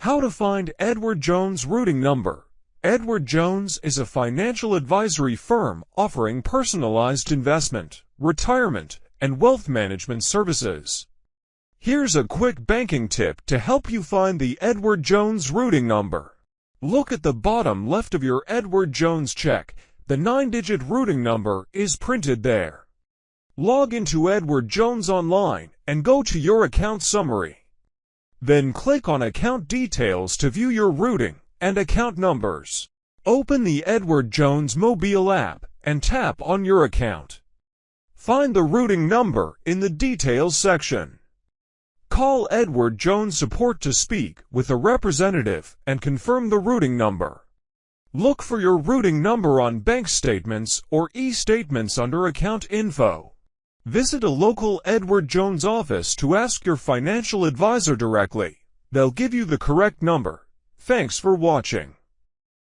How to find Edward Jones routing number. Edward Jones is a financial advisory firm offering personalized investment, retirement, and wealth management services. Here's a quick banking tip to help you find the Edward Jones routing number. Look at the bottom left of your Edward Jones check. The 9-digit routing number is printed there. Log into Edward Jones online and go to your account summary. Then click on Account Details to view your routing and account numbers. Open the Edward Jones mobile app and tap on your account. Find the routing number in the Details section. Call Edward Jones support to speak with a representative and confirm the routing number. Look for your routing number on bank statements or e-statements under Account Info. Visit a local Edward Jones office to ask your financial advisor directly. They'll give you the correct number. Thanks for watching.